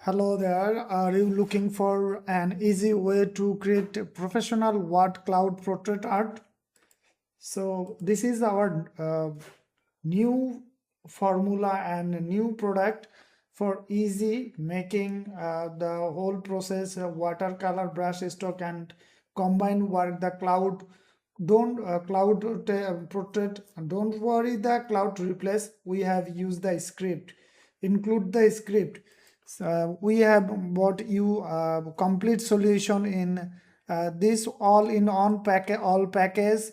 Hello there. Are you looking for an easy way to create a professional word cloud portrait art? So this is our new formula and a new product for easy making the whole process watercolor brush stroke and combine work the cloud don't portrait. Don't worry, the cloud replace. We have used the script, include the script. So we have bought you a complete solution in this all in on package all package,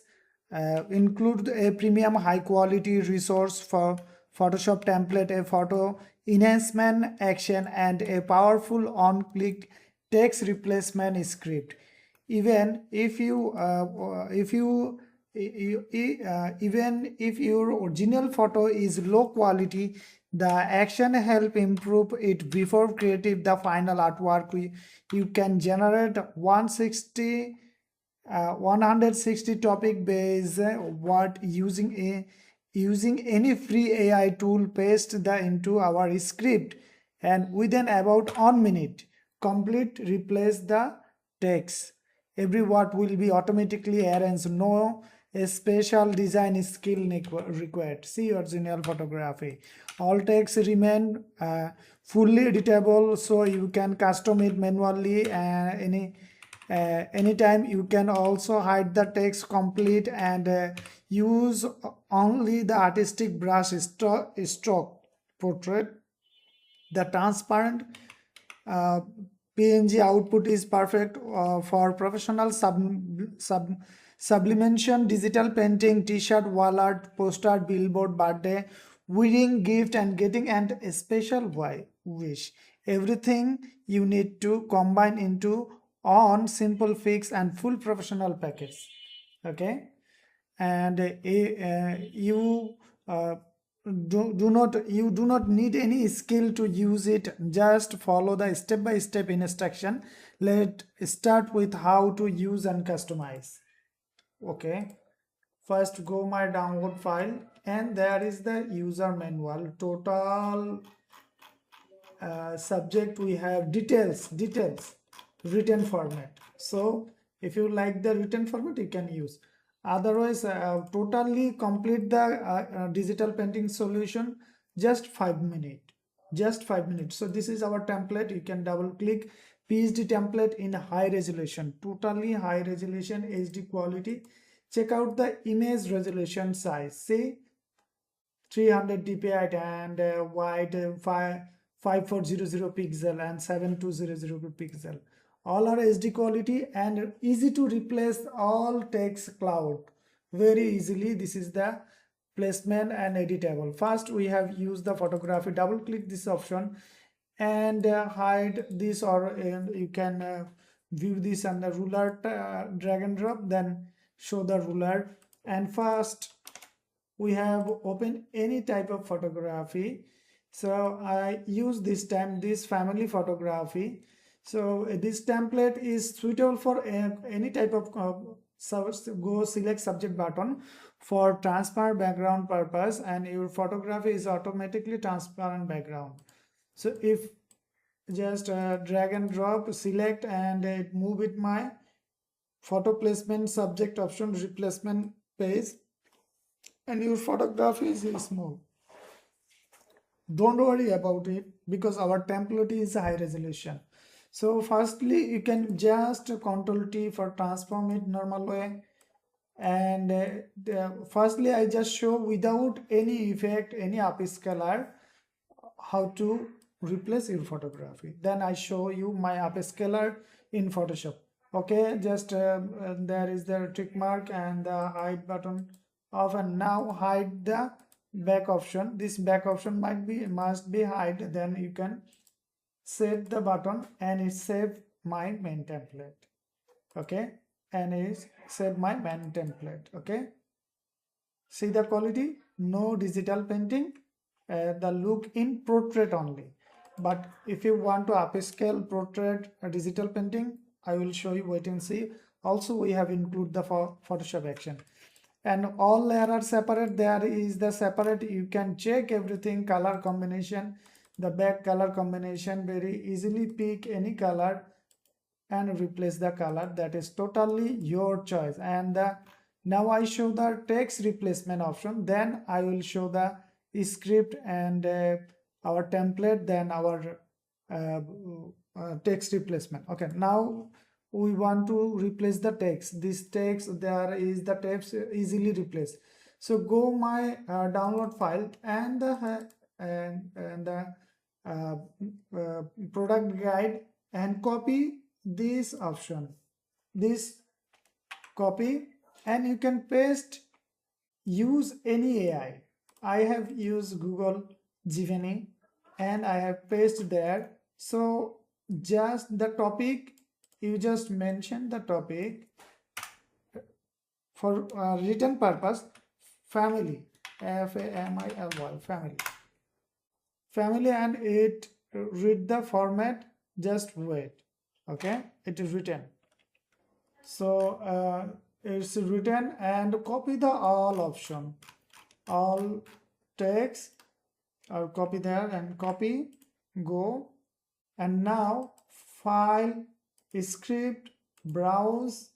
include a premium high quality resource for Photoshop template, a photo enhancement action, and a powerful on-click text replacement script. Even even if your original photo is low quality, the action help improve it before creative the final artwork. You can generate 160 topic based word using any free AI tool. Paste the into our script, and within about 1 minute complete replace the text. Every word will be automatically arranged. No special design skill required. See original photography. All text remain fully editable, so you can custom it manually anytime. You can also hide the text complete and use only the artistic brush stroke portrait. The transparent uh, PNG output is perfect for professional sublimation, digital painting, t-shirt, wall art, poster, billboard, birthday, wedding, gift, and getting and a special wish. Everything you need to combine into on simple fix and full professional package. Okay, and you do not need any skill to use it. Just follow the step by step instruction. Let's start with how to use and customize. Okay, first go my download file, and there is the user manual. Total subject, we have details, written format. So if you like the written format, you can use. Otherwise, totally complete the digital painting solution just 5 minutes. Just 5 minutes. So this is our template. You can double click PSD template in high resolution, totally high resolution HD quality. Check out the image resolution size. See, 300 dpi and wide 5400 pixel and 7200 pixel. All are HD quality and easy to replace all text cloud very easily. This is the placement and editable. First we have used the photography. Double click this option and hide this, or you can view this under ruler, drag and drop, then show the ruler. And first we have opened any type of photography. So I use this time this family photography. So this template is suitable for any type of go select subject button for transparent background purpose, and your photography is automatically transparent background. So if just drag and drop, select, and it move it my photo placement subject option replacement page, and your photography is smooth. Don't worry about it because our template is high resolution. So firstly, you can just Control T for transform it normal way. And firstly, I just show without any effect, any upscaler, how to replace your photography. Then I show you my upscaler in Photoshop. Okay, just there is the tick mark and the hide button off, and now hide the back option. This back option must be hide. Then you can set the button and it save my main template. Okay, and it save my main template. Okay, see the quality, no digital painting, the look in portrait only. But if you want to upscale portrait digital painting, I will show you, wait and see. Also we have include the Photoshop action, and all layer are separate. There is the separate, you can check everything, color combination. the back color combination, very easily pick any color and replace the color. That is totally your choice. And now I show the text replacement option, then I will show the script and our template, then our text replacement. Okay, now we want to replace the text. This text, there is the text easily replaced. So go my download file and the uh, product guide and copy this option, this copy, and you can paste. Use any AI. I have used Google Gemini and I have pasted there. So just the topic, you just mention the topic for written purpose, family, Family, family, and it read the format. Just wait. Okay, it is written. So it's written, and copy the all option, all text, or copy there and copy, go, and now file, script, browse,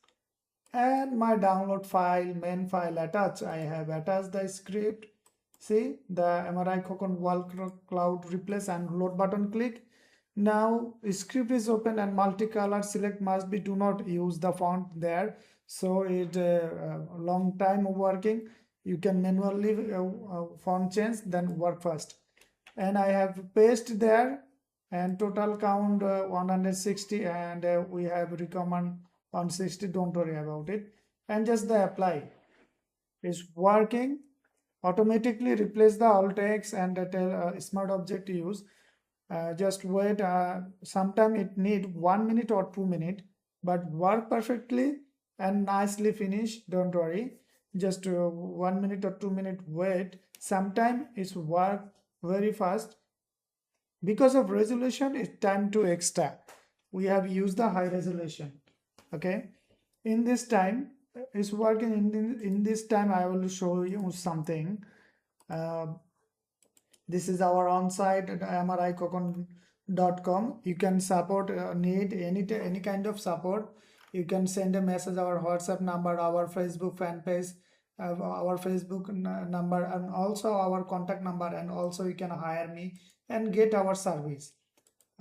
and my download file, main file attach. I have attached the script. See the MRI Cocoon wall cloud replace and load button, click. Now script is open and multicolor select must be, do not use the font there, so it long time working. You can manually font change, then work first. And I have paste there, and total count 160, and we have recommend 160. Don't worry about it, and just the apply is working. Automatically replace the alt text and tell smart object use. Just wait, sometime it need 1 minute or 2 minutes, but work perfectly and nicely finish. Don't worry, just 1 minute or 2 minute wait. Sometime it's work very fast. Because of resolution, it's time to extra. We have used the high resolution. Okay, in this time it's working. In this time I will show you something. This is our on-site at mricocon.com. You can support, need any kind of support. You can send a message, our WhatsApp number, our Facebook fan page, our Facebook number, and also our contact number, and also you can hire me and get our service.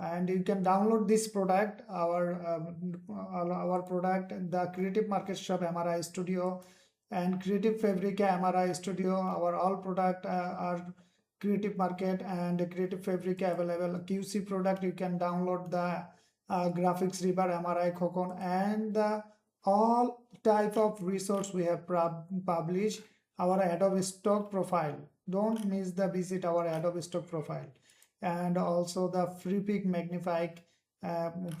And you can download this product, our product, the Creative Market Shop MRI Studio and Creative Fabrica MRI Studio. Our all product are Creative Market and Creative Fabrica available. QC product, you can download the Graphics River, MRI Cocoon, and all type of resource we have published. Our Adobe stock profile, don't miss the visit our Adobe stock profile, and also the free pick magnified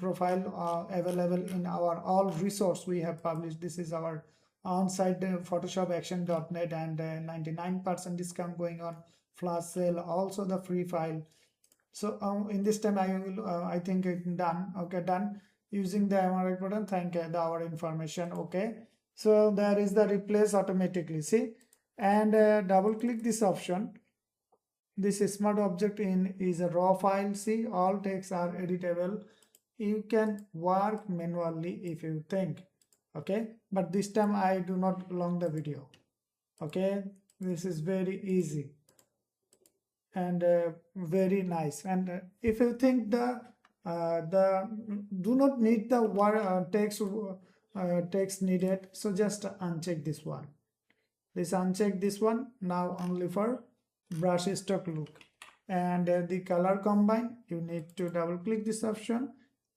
profile available in our all resource we have published. This is our on-site photoshopaction.net, and 99% discount going on, flash sale, also the free file. So in this time I will I think done. Okay, done using the MRI button. Thank you our information. Okay, so there is the replace automatically, see, and double click this option. This smart object in is a raw file. See, all texts are editable. You can work manually if you think. Okay, but this time I do not prolong the video. Okay, this is very easy and very nice. And if you think the do not need the text needed, so just uncheck this one. Uncheck this one. Now only for brush stroke look, and the color combine, you need to double click this option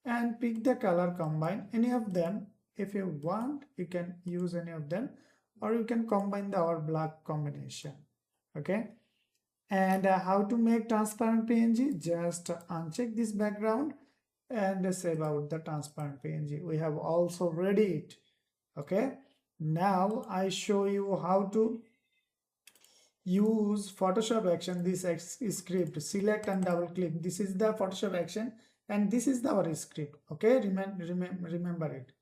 and pick the color combine, any of them. If you want, you can use any of them, or you can combine our black combination. Okay, and how to make transparent PNG, just uncheck this background and save out the transparent PNG. We have also ready it. Okay, now I show you how to use Photoshop action. This script, select and double click. This is the Photoshop action and this is our script. Okay, remember it.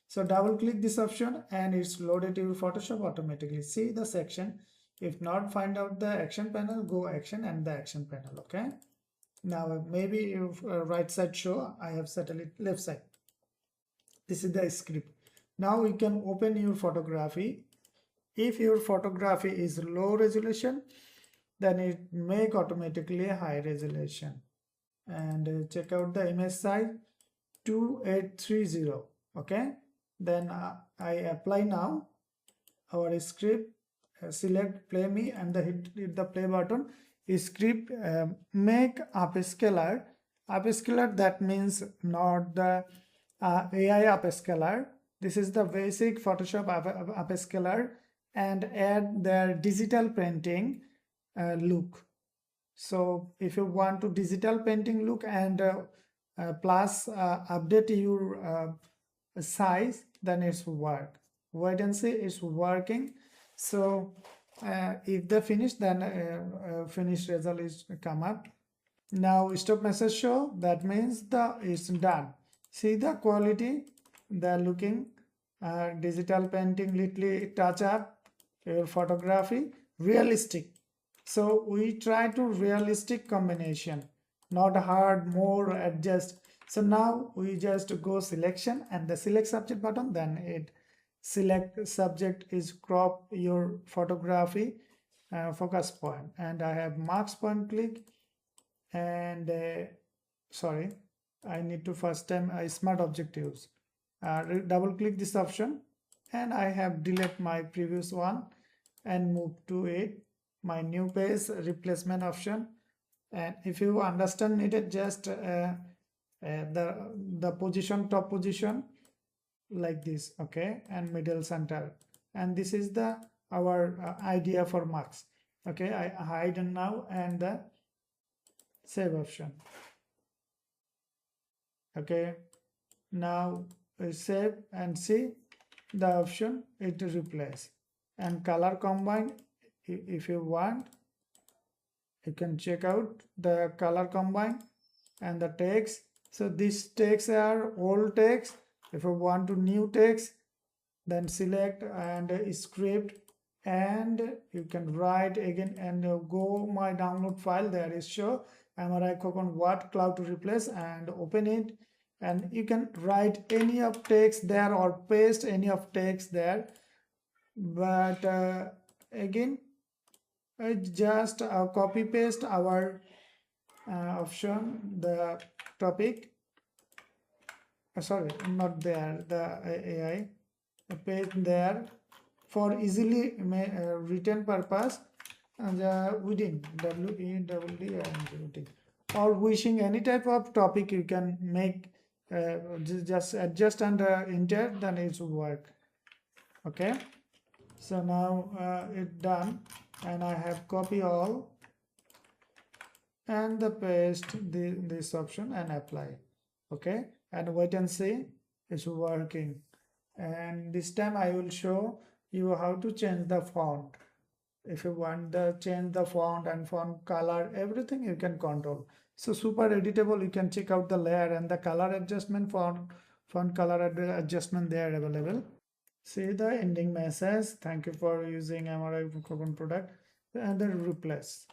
So double click this option and it's loaded to your Photoshop automatically. See the section. If not find out the action panel, go action and the action panel. Okay, Now maybe if right side show, I have settled it left side. This is the script. Now we can open your photography. If your photography is low resolution, then it make automatically high resolution. And check out the image size 2830. Okay, then I apply now our script, select play me and hit the play button. Script make upscaler. Upscaler, that means not the AI upscaler. This is the basic Photoshop upscaler, and add their digital painting look. So if you want to digital painting look and plus update your size, then it's work. Wait and see, it's working. So if they finish, then finish result is come up. Now stop message show, that means the it's done. See the quality, the looking digital painting, little touch up your photography, realistic. So we try to realistic combination, not hard, more adjust. So now we just go selection and the select subject button, then it select subject is crop your photography focus point, and I have marks point click, and sorry, I need to first time smart objectives. Double click this option, and I have delete my previous one and move to it, my new page replacement option. And if you understand needed, just the position, top position like this, okay, and middle center, and this is the our idea for marks. Okay, I hide now and the save option. Okay, now save and see the option it replace, and color combine. If you want, you can check out the color combine and the text. So these texts are old text. If you want to new text, then select and script, and you can write again and go my download file. There is show MRI Cocoon what cloud to replace, and open it, and you can write any of text there or paste any of text there. But again, I just copy paste our option, the topic, sorry, not there, the AI paste there for easily written purpose, and within WEWD, or wishing any type of topic you can make, just adjust and enter, then it will work. Okay, so now it's done, and I have copy all and the paste this option and apply. Okay, and wait and see, it's working. And this time I will show you how to change the font. If you want the change the font and font color, everything you can control. So super editable. You can check out the layer and the color adjustment, font color adjustment, they are available. See the ending message, thank you for using MRI Cocoon product, and then replace.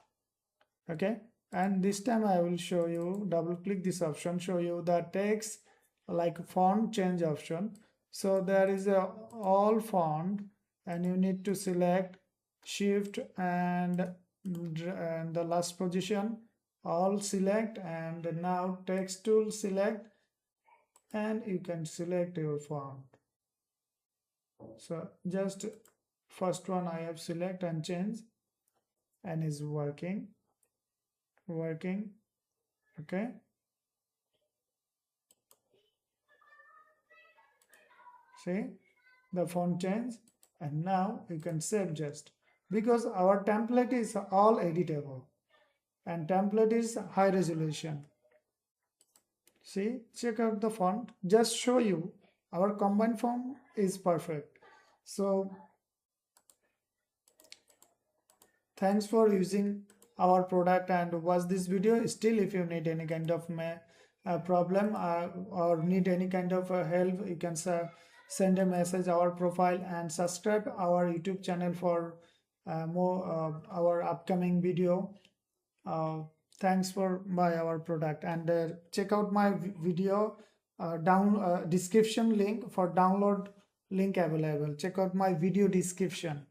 Okay, and this time I will show you, double click this option, show you the text like font change option. So there is a all font, and you need to select shift and the last position all select, and now text tool select, and you can select your font. So just first one I have select and change, and is working. Okay, see the font change, and now you can save just, because our template is all editable and template is high resolution. See, check out the font, just show you our combined form is perfect. So thanks for using our product and watch this video. Still, if you need any kind of problem or need any kind of help, you can send a message our profile and subscribe our YouTube channel for more our upcoming video. Thanks for buy our product, and check out my video down description link for download link available. Check out my video description.